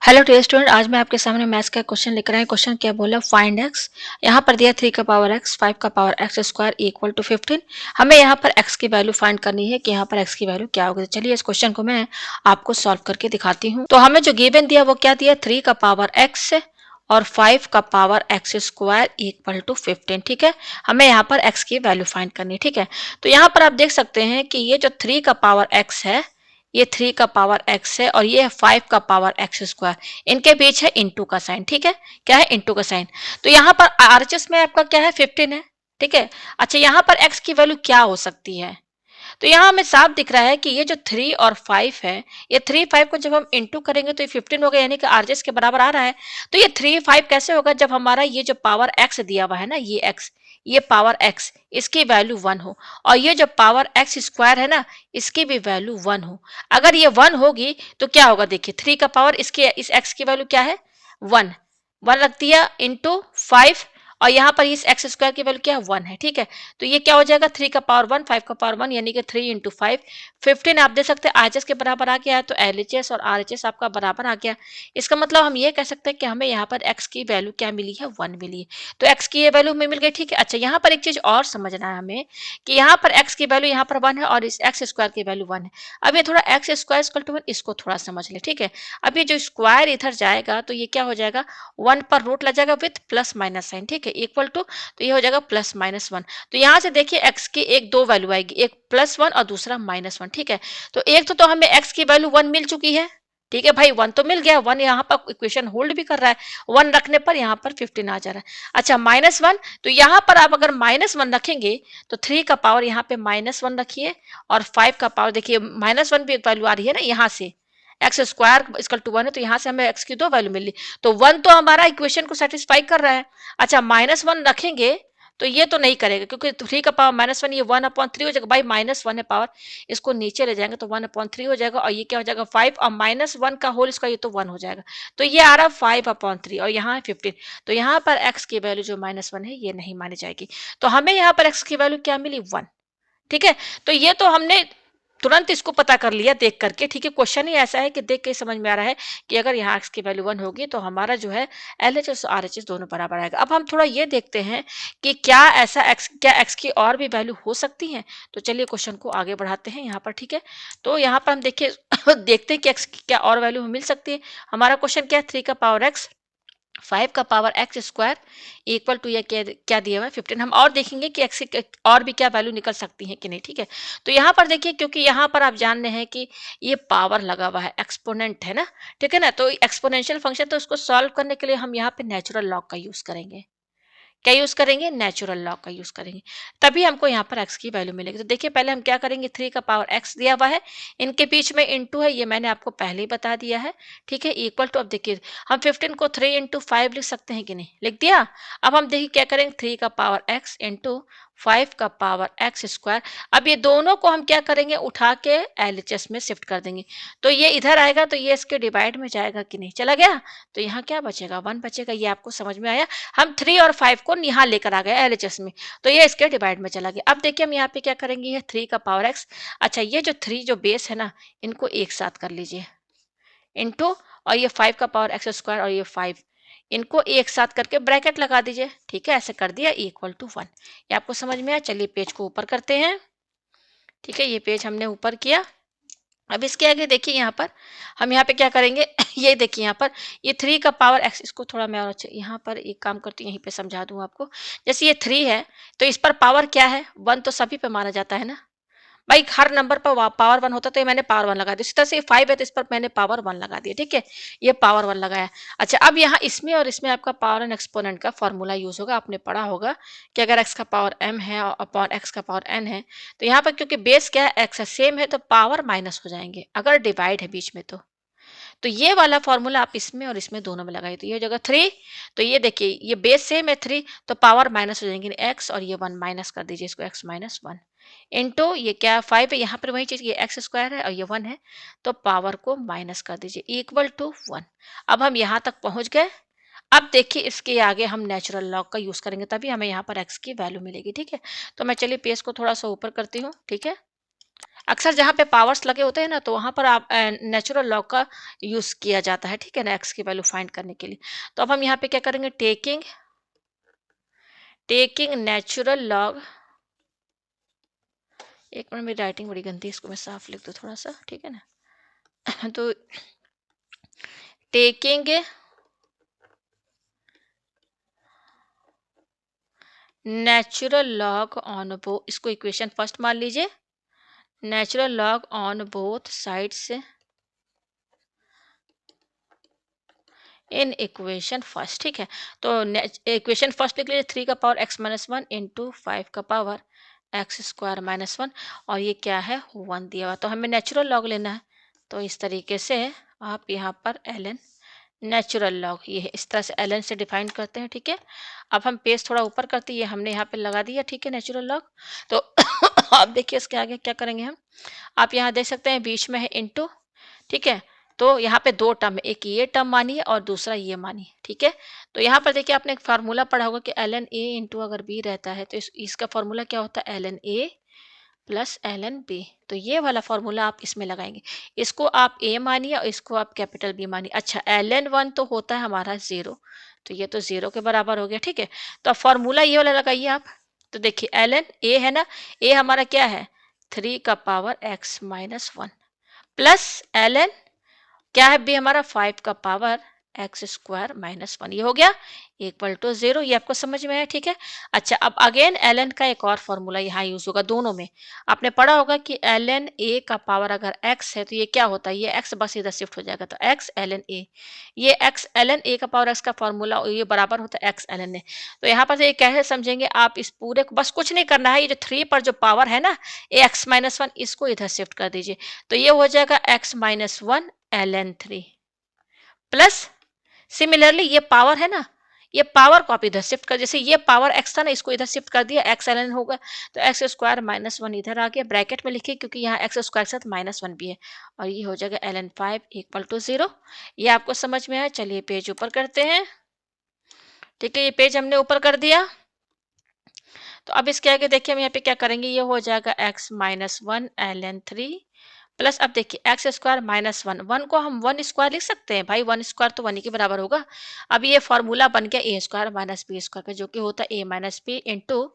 Hello dear student, आज मैं आपके सामने मैथ्स का क्वेश्चन लेकर आई। क्वेश्चन क्या बोला, फाइंड एक्स। यहाँ पर दिया 3 का पावर एक्स, 5 का power X square equal to 15। हमें यहाँ पर एक्स की वैल्यू फाइंड करनी है कि यहाँ पर एक्स की वैल्यू क्या होगी। तो चलिए इस क्वेश्चन को मैं आपको सॉल्व करके दिखाती हूँ। तो हमें जो गिवन दिया वो क्या दिया, 3 का पावर एक्स और 5 का power X square equal to 15। ठीक है, हमें यहाँ पर एक्स की वैल्यू फाइंड करनी है। ठीक है, तो यहाँ पर आप देख सकते हैं कि ये जो 3 का पावर एक्स है, ये 3 का पावर x है और ये 5 का पावर एक्स स्क्वायर, इनके बीच है इंटू का साइन। ठीक है, क्या है, इंटू का साइन। तो यहाँ पर आरएचएस में आपका क्या है, 15 है। ठीक है, अच्छा यहाँ पर x की वैल्यू क्या हो सकती है। तो यहाँ हमें साफ दिख रहा है कि ये जो 3 और 5 है, ये 3 5 को जब हम इंटू करेंगे तो ये 15 होगा, यानी कि आरजेस के बराबर आ रहा है। तो ये 3 5 कैसे होगा, जब हमारा ये जो पावर x दिया हुआ है ना, ये x, ये पावर x, इसकी वैल्यू 1 हो, और ये जो पावर x स्क्वायर है ना, इसकी भी वैल्यू 1 हो। अगर ये 1 होगी तो क्या होगा, देखिए 3 का पावर इसके इस x की वैल्यू क्या है, 1 1 रख दिया इंटू 5, और यहाँ पर इस एक्स स्क्वायर की वैल्यू क्या है, 1 है। ठीक है, तो ये क्या हो जाएगा, 3 का पावर 1, 5 का पावर 1, यानी कि 3 इंटू 5 15। आप देख सकते हैं आरएचएस के बराबर आ गया है, तो एलएचएस और आरएचएस आपका बराबर आ गया। इसका मतलब हम ये कह सकते हैं कि हमें यहाँ पर एक्स की वैल्यू क्या मिली है, 1 मिली है। तो एक्स की ये वैल्यू हमें मिल गई। ठीक है, अच्छा यहाँ पर एक चीज और समझना है हमें कि यहाँ पर एक्स की वैल्यू यहाँ पर 1 है और इस एक्स स्क्वायर की वैल्यू 1 है। अब ये थोड़ा एक्स स्क्वायर इक्वल टू 1, इसको थोड़ा समझ ले। ठीक है, अब ये जो स्क्वायर इधर जाएगा तो ये क्या हो जाएगा, 1 पर रूट लग जाएगा विथ प्लस माइनस साइन। ठीक है, इक्वल टू, तो ये हो जाएगा प्लस माइनस 1। तो यहाँ से देखिए एक्स की एक दो वैल्यू आएगी, एक +1 और दूसरा -1। ठीक है, तो एक तो हमें एक्स की वैल्यू 1 मिल चुकी है। ठीक है भाई, 1 तो मिल गया, 1 यहाँ पर इक्वेशन होल्ड भी कर रहा है, 1 रखने पर यहाँ पर 15 आ जा रहा है। अच्छा -1, तो यहाँ पर आप अगर -1 रखेंगे तो 3 का पावर यहाँ पे -1 रखिए, और 5 का पावर देखिए -1 भी एक वैल्यू आ रही है ना यहाँ से, एक्स स्क्वायर इक्वल टू 1 है, तो यहाँ से हमें एक्स की दो वैल्यू मिली, तो 1 तो हमारा इक्वेशन को सेटिस्फाई कर रहा है। अच्छा -1 रखेंगे तो ये तो नहीं करेगा, क्योंकि 3 का पावर -1, ये 1/3 हो जाएगा भाई, -1 है पावर, इसको नीचे ले जाएंगे तो 1/3 हो जाएगा, और ये क्या हो जाएगा 5, और -1 का होल इसका, ये तो 1 हो जाएगा। तो ये आ रहा 5/3, और यहाँ है 15। तो यहाँ पर एक्स की वैल्यू जो -1 है ये नहीं मानी जाएगी। तो हमें यहाँ पर एक्स की वैल्यू क्या मिली, 1। ठीक है, तो ये तो हमने तुरंत इसको पता कर लिया देख करके। ठीक है, क्वेश्चन ही ऐसा है कि देख के समझ में आ रहा है कि अगर यहाँ एक्स की वैल्यू 1 होगी तो हमारा जो है एलएचएस और आरएचएस दोनों बराबर आएगा। अब हम थोड़ा ये देखते हैं कि क्या ऐसा एक्स, क्या एक्स की और भी वैल्यू हो सकती है। तो चलिए क्वेश्चन को आगे बढ़ाते हैं यहाँ पर। ठीक है, तो यहाँ पर हम देखिए देखते हैं कि एक्स की क्या और वैल्यू मिल सकती है। हमारा क्वेश्चन क्या है, 3 का पावर एक्स, 5 का power X square equal to, या क्या दिया हुआ है, 15। हम और देखेंगे कि एक्स की और भी क्या वैल्यू निकल सकती है कि नहीं। ठीक है, तो यहाँ पर देखिए, क्योंकि यहाँ पर आप जान रहे हैं कि ये पावर लगा हुआ है, एक्सपोनेंट है ना। ठीक है ना, तो एक्सपोनेंशियल फंक्शन, तो उसको सॉल्व करने के लिए हम यहाँ पे नेचुरल लॉग का यूज करेंगे। क्या यूज करेंगे, नेचुरल लॉग का यूज करेंगे, तभी हमको यहाँ पर एक्स की वैल्यू मिलेगी। तो देखिए पहले हम क्या करेंगे, 3 का पावर एक्स दिया हुआ है, इनके बीच में इंटू है, ये मैंने आपको पहले ही बता दिया है। ठीक है, इक्वल टू, अब देखिए हम 15 को 3 इंटू 5 लिख सकते हैं कि नहीं, लिख दिया। अब हम देखिए क्या करेंगे, 3 का पावर एक्स इंटू 5 का पावर एक्स स्क्वायर। अब ये दोनों को हम क्या करेंगे, उठा के एलएचएस में शिफ्ट कर देंगे, तो ये इधर आएगा, तो ये इसके डिवाइड में जाएगा कि नहीं, चला गया। तो यहाँ क्या बचेगा, 1 बचेगा। ये आपको समझ में आया, हम 3 और 5 को यहाँ लेकर आ गए एलएचएस में, तो ये इसके डिवाइड में चला गया। अब देखिए हम यहाँ पे क्या करेंगे, ये 3 का पावर एक्स, अच्छा ये जो 3 जो बेस है ना, इनको एक साथ कर लीजिए, इंटू, और ये 5 का पावर एक्स स्क्वायर और ये 5, इनको एक साथ करके ब्रैकेट लगा दीजिए। ठीक है, ऐसे कर दिया, इक्वल टू 1। ये आपको समझ में आया। चलिए पेज को ऊपर करते हैं। ठीक है, ये पेज हमने ऊपर किया। अब इसके आगे देखिए यहाँ पर हम यहाँ पे क्या करेंगे ये देखिए यहाँ पर ये 3 का पावर एक्स, इसको थोड़ा मैं और अच्छा यहाँ पर एक काम करती हूँ, यहीं पे समझा दूँ आपको। जैसे ये 3 है, तो इस पर पावर क्या है, 1 तो सभी पे माना जाता है ना भाई, हर नंबर पर पावर 1 होता है, तो ये मैंने पावर 1 लगा दिया। इसी तरह से ये 5 है, तो इस पर मैंने पावर 1 लगा दिया। ठीक है, ये पावर 1 लगाया। अच्छा अब यहाँ इसमें और इसमें आपका पावर एंड एक्सपोनेंट का फॉर्मूला यूज होगा, आपने पढ़ा होगा कि अगर x का पावर m है और अपॉन x का पावर n है, तो यहाँ पर क्योंकि बेस क्या है, x है, सेम है, तो पावर माइनस हो जाएंगे अगर डिवाइड है बीच में। तो ये वाला फॉर्मूला आप इसमें और इसमें दोनों में लगाइए, तो ये हो जाएगा 3। तो ये देखिए ये बेस सेम है 3, तो पावर माइनस हो जाएंगे x, और ये 1 माइनस कर दीजिए इसको, x माइनस 1 इंटू ये क्या 5 है, यहाँ पर वही चीज, ये एक्स स्क्वायर है और ये 1 है, तो पावर को माइनस कर दीजिए, इक्वल टू 1। अब हम यहाँ तक पहुंच गए। अब देखिए इसके आगे हम नेचुरल लॉग का यूज करेंगे, तभी हमें यहाँ पर x की वैल्यू मिलेगी। ठीक है, तो मैं चलिए पेज को थोड़ा सा ऊपर करती हूँ। ठीक है, अक्सर जहाँ पे पावर्स लगे होते हैं ना, तो वहाँ पर आप नेचुरल लॉग का यूज़ किया जाता है, ठीक है ना, एक्स की वैल्यू फाइंड करने के लिए। तो अब हम यहाँ पे क्या करेंगे, टेकिंग टेकिंग नेचुरल लॉग, एक मिनट, मेरी राइटिंग बड़ी गंदी है, इसको मैं साफ लिख दूँ थोड़ा सा, ठीक है ना। तो टेकिंग नेचुरल लॉग ऑन बो, इसको इक्वेशन फर्स्ट मान लीजिए, natural log on both sides in equation first, ठीक है। तो इक्वेशन फर्स्ट लिख लीजिए, 3 का पावर x-1 इंटू 5 का पावर x² - 1, और ये क्या है, 1 दिया हुआ, तो हमें नेचुरल लॉग लेना है। तो इस तरीके से आप यहाँ पर ln नेचुरल लॉग, ये है, इस तरह से ln से डिफाइन करते हैं, ठीक है। अब हम पेज थोड़ा ऊपर करते हैं, ये हमने यहाँ पे लगा दिया, ठीक है, नेचुरल लॉग। तो आप देखिए इसके आगे क्या करेंगे हम, आप यहाँ देख सकते हैं बीच में है इंटू, ठीक है। तो यहाँ पे दो टर्म है, एक ये टर्म मानिए और दूसरा ये मानिए, ठीक है। तो यहाँ पर देखिए आपने एक फार्मूला पढ़ा होगा कि ln a इंटू अगर b रहता है तो इसका फार्मूला क्या होता है, ln a plus ln b। तो ये वाला फार्मूला आप इसमें लगाएंगे, इसको आप a मानिए और इसको आप कैपिटल B मानिए। अच्छा, ln 1 तो होता है हमारा 0, तो ये तो 0 के बराबर हो गया, ठीक है। तो अब फार्मूला ये वाला लगाइए आप। तो देखिए ln a है ना, a हमारा क्या है, 3 का पावर x-1 प्लस ln क्या है बी हमारा, 5 का पावर x² - 1, ये हो गया इक्वल टू 0। ये आपको समझ में आया, ठीक है। अच्छा, अब अगेन ln का एक और फॉर्मूला यहाँ यूज होगा दोनों में। आपने पढ़ा होगा कि ln a का पावर अगर x है तो ये क्या होता है, ये x बस इधर शिफ्ट हो जाएगा, तो x ln a, ये x ln a का पावर x का फॉर्मूला ये बराबर होता है x ln a। तो यहाँ पर से ये कैसे समझेंगे आप, इस पूरे को बस कुछ नहीं करना है, ये जो 3 पर जो पावर है ना x-1, इसको इधर शिफ्ट कर दीजिए, तो ये हो जाएगा x-1 ln 3 प्लस, सिमिलरली ये पावर है ना, ये पावर को आप इधर शिफ्ट कर, जैसे ये पावर x था ना, इसको इधर शिफ्ट कर दिया, x ln होगा, तो x² - 1 इधर आ गया, ब्रैकेट में लिखिए क्योंकि यहाँ x² के साथ -1 भी है, और ये हो जाएगा ln 5 इक्वल टू 0। ये आपको समझ में आया। चलिए पेज ऊपर करते हैं, ठीक है, ये पेज हमने ऊपर कर दिया। तो अब इसके आगे देखिए हम यहाँ पे क्या करेंगे, ये हो जाएगा x-1 ln 3 प्लस, अब देखिए x² - 1, 1 को हम 1 स्क्वायर लिख सकते हैं भाई, 1 स्क्वायर तो 1 ही के बराबर होगा। अब ये फॉर्मूला बन गया a² - b² का, जो कि होता है a - b into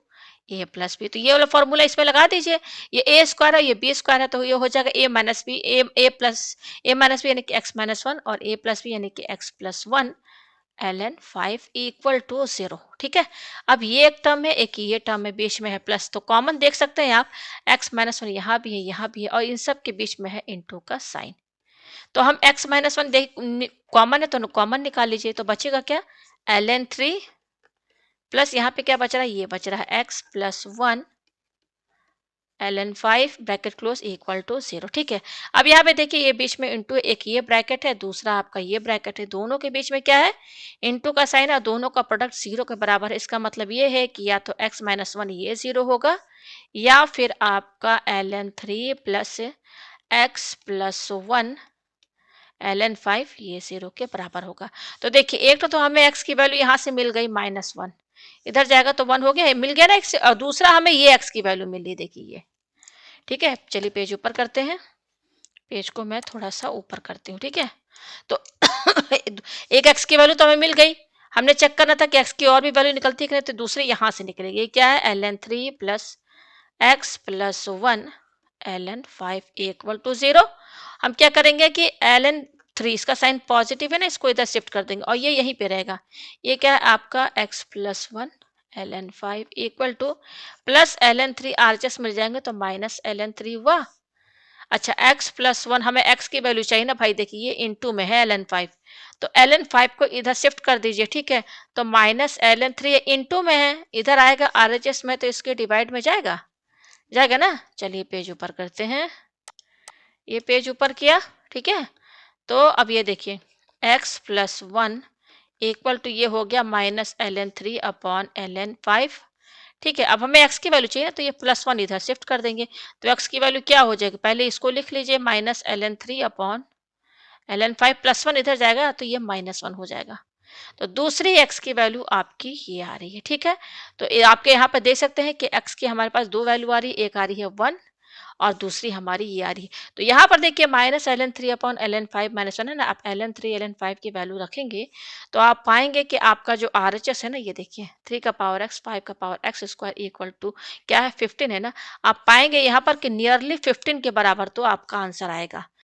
A plus B. तो ये वाला फॉर्मूला इसमें लगा दीजिए, ये ए स्क्वायर है, ये बी स्क्वायर है, तो ये हो जाएगा ए माइनस बी यानी कि x-1 और a प्लस बी यानी कि x+1 ln 5 इक्वल टू 0, ठीक है। अब ये एक टर्म है, एक ये टर्म है, बीच में है प्लस, तो कॉमन देख सकते हैं आप, x-1 यहाँ भी है, यहाँ भी है, और इन सब के बीच में है इंटू का साइन। तो हम x-1 देख कॉमन है तो कॉमन निकाल लीजिए, तो बचेगा क्या, ln 3 प्लस यहाँ पे क्या बच रहा है, ये बच रहा है x+1 ln 5 bracket close equal to 0, ठीक है। अब यहाँ पे देखिए ये बीच में इंटू, एक ये ब्रैकेट है, दूसरा आपका ये ब्रैकेट है, दोनों के बीच में क्या है, इंटू का साइन है, दोनों का प्रोडक्ट 0 के बराबर है। इसका मतलब ये है कि या तो x-1 ये 0 होगा, या फिर आपका ln 3 प्लस x+1 ln 5 ये 0 के बराबर होगा। तो देखिए एक तो हमें x की वैल्यू यहाँ से मिल गई -1, इधर जाएगा तो 1 हो गया, मिल गया ना x, और दूसरा हमें ये x की वैल्यू मिल रही, देखिए ये, ठीक है। चलिए पेज ऊपर करते हैं, पेज को मैं थोड़ा सा ऊपर करती हूँ, ठीक है। तो एक x की वैल्यू तो हमें मिल गई, हमने चेक करना था कि x की और भी वैल्यू निकलती है कि नहीं, तो दूसरी यहाँ से निकलेगी। ये क्या है, ln 3 plus x+1 ln 5 equal to 0। हम क्या करेंगे कि ln 3, इसका साइन पॉजिटिव है ना, इसको इधर शिफ्ट कर देंगे और ये यहीं पे रहेगा। ये क्या है आपका x+1 ln 5 equal to plus ln 3 RHS मिल जाएंगे तो माइनस ln 3 हुआ। अच्छा, x+1 हमें x की वैल्यू चाहिए ना भाई, देखिए ये इनटू में है ln 5, तो ln 5 को इधर शिफ्ट कर दीजिए, ठीक है। तो माइनस ln 3 इनटू में है, इधर आएगा आरएचएस में, तो इसके डिवाइड में जाएगा, जाएगा ना। चलिए पेज ऊपर करते हैं, ये पेज ऊपर किया, ठीक है। तो अब ये देखिए x+1 इक्वल टू ये हो गया -ln 3 अपॉन ln 5, ठीक है। अब हमें x की वैल्यू चाहिए, तो ये +1 इधर शिफ्ट कर देंगे, तो x की वैल्यू क्या हो जाएगी, पहले इसको लिख लीजिए -ln 3 अपॉन ln 5, +1 इधर जाएगा तो ये -1 हो जाएगा। तो दूसरी x की वैल्यू आपकी ये आ रही है, ठीक है। तो आपके यहाँ पर देख सकते हैं कि x की हमारे पास दो वैल्यू आ रही है, एक आ रही है 1 और दूसरी हमारी ये आ रही है। तो यहाँ पर देखिए minus L N three upon L N five minus one है ना, आप L N three L N five की वैल्यू रखेंगे तो आप पाएंगे कि आपका जो आर एच एस है ना, ये देखिए थ्री का पावर एक्स फाइव का power X square equal to क्या है 15 है ना, आप पाएंगे यहाँ पर कि नियरली 15 के बराबर तो आपका आंसर आएगा।